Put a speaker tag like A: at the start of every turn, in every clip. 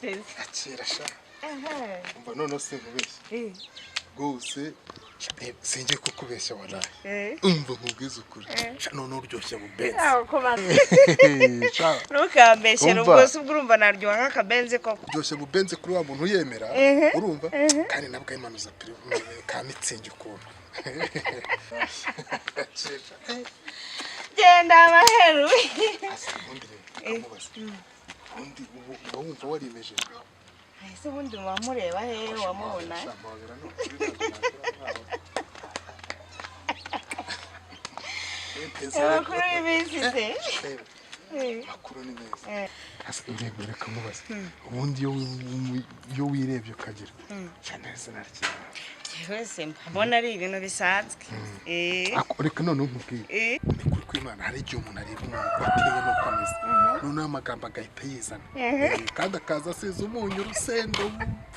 A: biteze
B: akira sha umva none se nkubeshye gose singiye kukubeshya waraye umva nkubwiza ukuri none uryoshye bubenze
A: ntukambeshye rwose ubwo urumva naryoha nk'akabenze koko
B: uryoshye bubenze kuri wa muntu uyemera urumva kandi nabwo imanuza ka mitsingi ukuntu
A: genda amaheru
B: undi wumva warimejeje
A: ese ubundi wamureba hehe wamubona amakuru y'iminsi se
B: makuru ni meza ndego reka mubaze ubundi iyo wirebye ukagira cyane izina ryawe
A: wese mbona ari ibintu bisanzwe
B: reka none nkubwire ni kuri kw'Imana hari igihe umuntu areba umuntu wateye no kameze noneho amagambo agahita yizana kandi akaza asize umunyu urusenda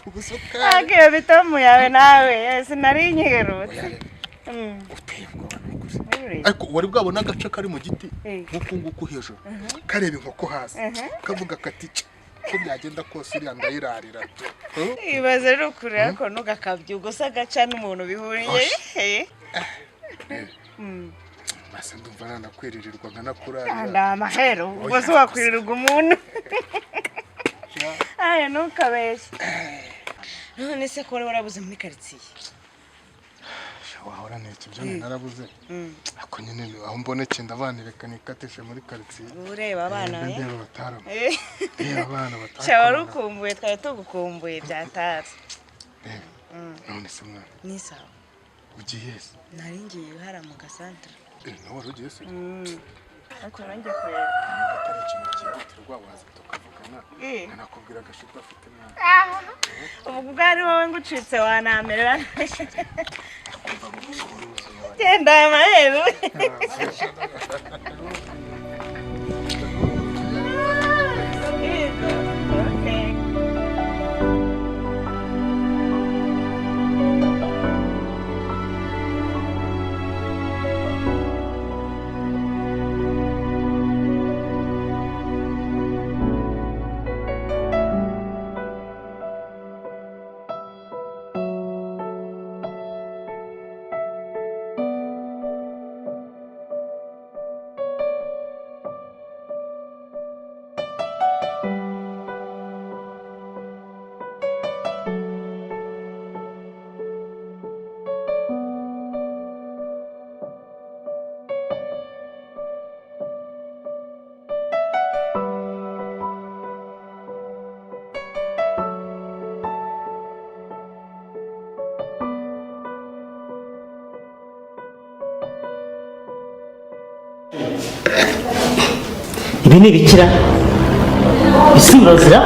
B: ubusukari
A: agiye bitamu yawe nawe sinari nyiherutse
B: uteye ubwoba n'ukuri ariko wari bwabona agace kari mu giti nk'uku nguku hejuru kareba inkoko hasi kavuga kati ko byagenda kose uriya ndayirarira
A: ibaze rero ukuri ariko ntugakabye gusa agaca n'umuntu bihuriye
B: masa ndumva nanakwiririrwa nkanakurarira
A: ndamahero ubwo se wakwirirwa umuntu aye ntukabeshye none se ko warabuze muri quartier
B: wahora n'iki byo narabuze ako nyine aho mboneke ndabanireka nikateshe muri quartier
A: ureba abana
B: ndeba batarama abana batarama
A: cyawari ukumbuye twari tugukumbuye byatari
B: none se mwana
A: ni sawa
B: ugiye se
A: nari ngiye hara mu gasantere
B: nawe ugiye se
A: ariko nanjye kureba
B: atari ikintu cyihutirwa waza tukavugana anakubwira agashuka afite mwana
A: ubu bwari wowe ngucitse wanamerera genda amaheru
C: ibi ni ibikira isi birozira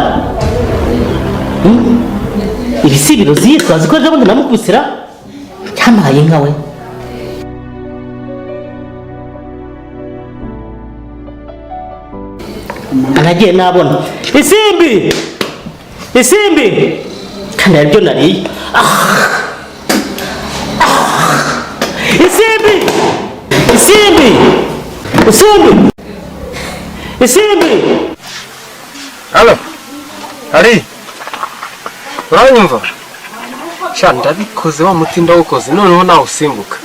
C: ibi si birozi twazi ko ejobundi namukubisira cyamaye inka we anagiye nabona isimbi kandi aribyo nariye isimbi
D: Halo, Hari, uranyumva? Sha ndabikoze wa muti ndawukoze noneho nawe usimbuka.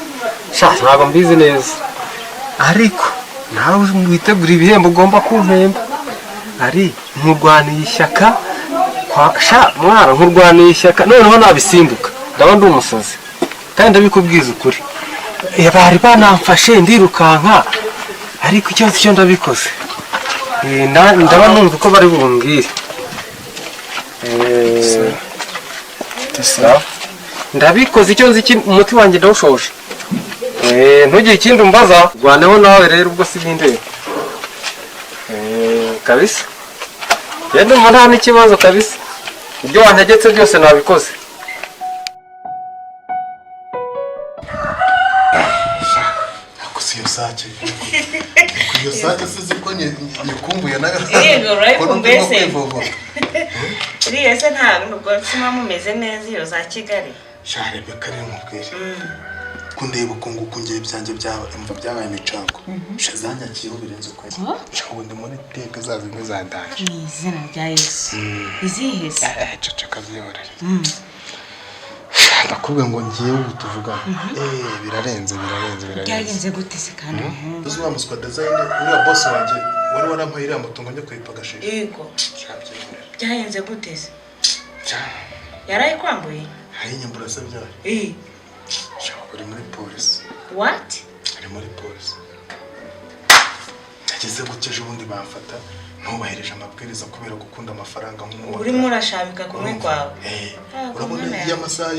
D: Sha ntabwo mbizi neza. Ariko nawe witegura ibihembo ugomba kumpemba. Hari nkurwaniye ishyaka sha mwana nkurwaniye ishyaka noneho nabisimbuka. Ndaba ndi umusazi. Kandi ndabikubwiza ukuri. Bari banamfashe ndirukanka. Ariko ikibazo cyo ndabikoze. Ndaba numva uko bari bumbwire ndabikoze icyo nzi umuti wanjye ndawushoje ntugire ikindi umbaza rwaneho nawe rero ubwo si bindeba kabisa yenda umva nta n'ikibazo kabisa ibyo wantegetse byose nabikoze
B: iyo sake sizi ko nyikumbuye nayo
A: yego urayikumbuye se iriya se ntabwo nubwo nsima mumeze neza iyo za Kigali
B: sha Rebeka rero mubwire ariko ndeba uko nguko ngiye byanjye byabaye imicango shazanyakiyeho birenze ukwezi cyawe ndi muri teka zazimwe zandaje
A: ni izina rya Yesu izihese
B: ceceka vyorere ndakubwiye ngo ngiye ubu tuvugana birarenze
A: byagenze gute se kandi
B: uzwa muswa design uriya boss wanje wari warampaye iriya moto ngo njye kuyipagashisha
A: yego byagenze gute se yaraye kwambuye
B: hari nyambura se byari uri muri polisi
A: what
B: ari muri polisi ageze gukeje ubundi bamfata ntubahirije amabwiriza kubera gukunda amafaranga nk'umuntu
A: urimo urashabika kumwe kwawe
B: urabona iyo amasaha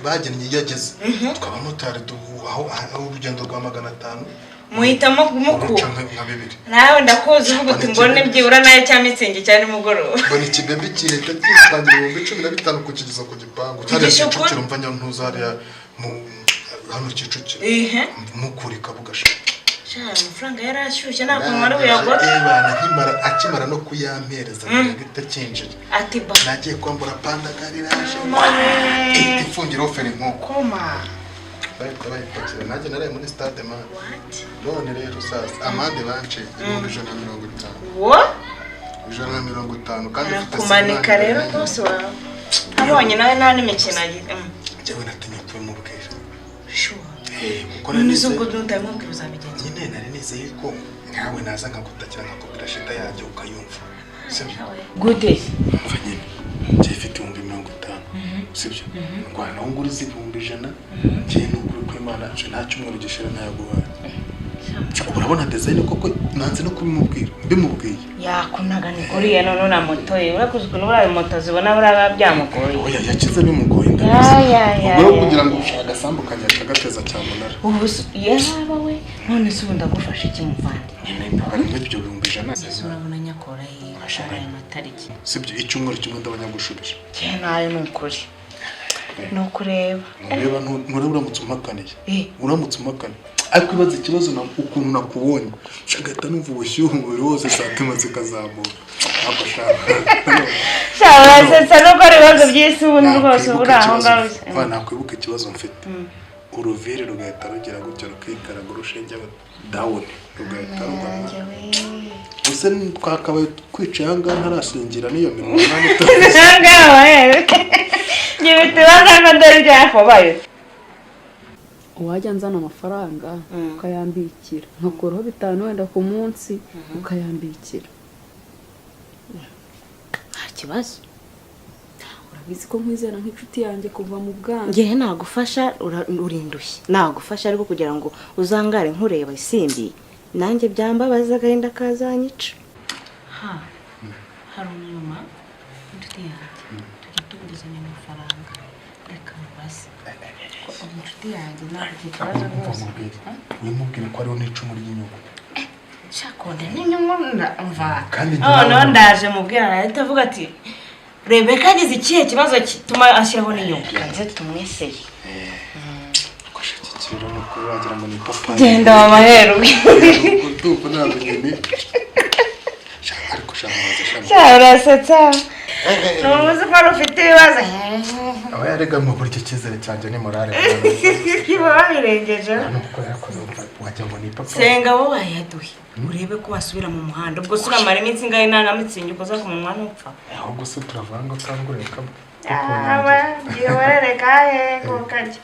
B: bagennye yageze twabamotari aho urugendo rwa 500
A: muhitamo kumuku
B: nka 2
A: nawe ndakuzi uvuga uti mbone byibura nayo cyamitsenge cyane mugoroba
B: mbona ikibebe kireta kitangira 15 kukigeza ku gipangu cyane Kicukiro mva nyantuza hariya mu hano Kicukiro mukuri kabugasha
A: amafaranga yarashyushye ntabwo wari uyagora
B: bana akimara no kuyampereza bita kinjira
A: ati ba
B: nagiye kwambura panda kariraje ifungira oferi nk'uko
A: koma
B: bayipakira najye naraye muri stade man none rero sasa amande bance 150
A: wo
B: 150 kandi
A: kumanika rero bose wawe abonye nawe nta n'imikino agize
B: jewe natinye kumubwira
A: kuko nizo ngo ndamubwira uzabigenza
B: nyine nari nizeye ko nkawe naza nkagutakira nkakubwira shita yaje ukayumva sibyo
A: gute
B: mva nyine cyifite 150 sibyo ngwana ngo uri 100 ngiye n'ukuri kw'Imana nta cyumweru gishira nayaguha urabona design koko nanze no kubimubwira mbimubwiye
A: yakunaga ni kuri ye none na moto ye urakuze kuno baraye moto zibona buraba byamugoye
B: oya yakize bimugoye ndabise kugira ngo ushaka sambukanya agateza cyamunara
A: ubu yaba we none se ubunda gufasha iki muvandi
B: nyine bari n'ibyo 100
A: urabona nyakora ye ashobora amatariki
B: sibyo icyumweru kimwe ndabanyagushubije
A: cyane nayo n'ukuri no kureba
B: uramutse umakaniye uramutse umakaniye ariko ibaza ikibazo na ukuntu nakubonye shagata numva ubushyuhe umubiri wose satima zikazamuka
A: shabasetsa no kora ibibazo by'isi ubundi rwose uri aho ngaho
B: nakwibuka ikibazo mfite uruvire rugahita rugera gutyo rukikaraga urushinge down rugahita rugana use twakabaye kwicaye aha ngaha ntarasingira n'iyo mirimo
A: ngibite bazanga ndari byafobaye
E: wajya nzana amafaranga ukayambikira nkakuraho 5 wenda ku munsi ukayambikira
A: nta kibazo
E: urabizi ko nkwizera nk'inshuti yanjye kuva mu bwana
A: ngiye nagufasha urindushye nagufasha ariko kugira ngo uzangare nkureba isimbi nanjye byambabaza agahinda kazanyica hari unyuma inshuti yanjye tujya tuguzanya amafaranga reka mbaze inshuti yanjye ntabwo ikibazo rwose
B: wimubwire ko ariho n'icumu ry'inyungu
A: shakonda n'inyungu mva noneho ndaje mubwira arahita avuga ati Rebeka agize ikihe kibazo kituma ashyiraho n'inyungu kanze tumweseye
B: rero no kubagira ngo ni papa
A: genda wamaheruwe
B: ndumva ntabwo nyine ariko
A: urasetsa ntuzi ko ufite ibibazo
B: aba yarega mu buryo cyizere cyanjye ni morale
A: kiba babirengeje
B: wajya ngo ni papa
A: senga wowe wayaduhe urebe ko wasubira mu muhanda ubwo se uramara iminsi ingahe nta namitsingi ukoza ku munwa n'upfa
B: ahubwo se turavanga utangureka
A: ngiye warereka he kukarya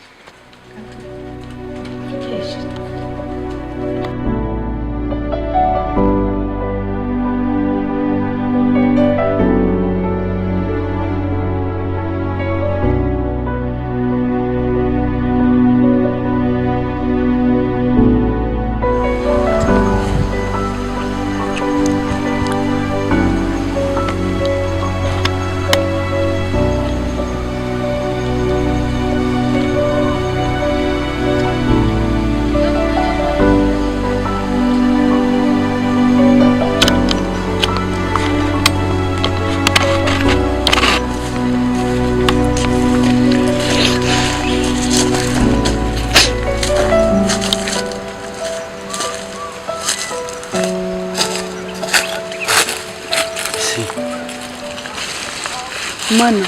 E: Mana,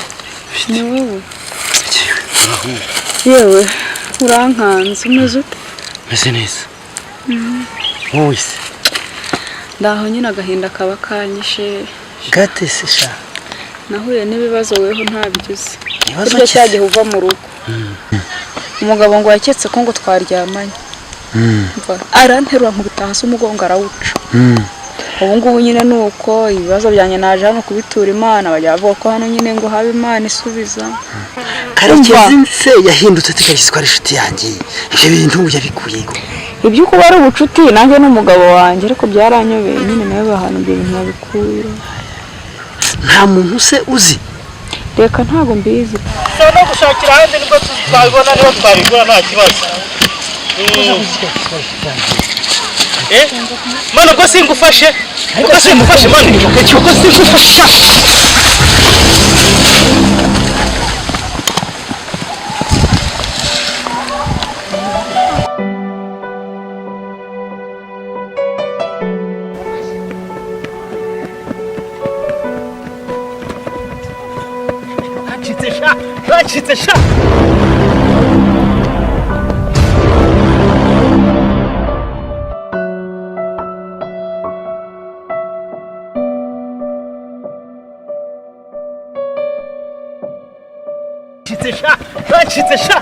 E: ni wewe. Yewe, urankanze umeze ute?
C: meze neza wowe se
E: ndaho nyine agahinda kaba kanyishe
C: gate se sha
E: nahuye n'ibibazo weho ntabigize
C: Ibibazo
E: buryo
C: ki?
E: cyagihe uva mu rugo umugabo ngo yaketse ko ngo twaryamanye aranterura nkubita hasi umugongo arawuca ubu ngubu nyine ni uko ibibazo byanjye naje hano kubitura Imana bajya bavuga ko hano nyine ngo habe Imana isubiza
C: Karekezi se yahindutse tikagizwe ari inshuti yanjye ibyo bintu yabikuyeho
E: ibyo uko bari ubucuti nanjye n'umugabo wanjye ariko byaranyobeye nyine nawe bahana ibyo bintu babikuye
C: nta muntu se uzi
E: reka ntago mbizi
C: no gushakira ahandi nibwo twabibona niba twabigura nta kibazo mano ko singufashe mano ko singufasha Rachitse sha Rachitse sha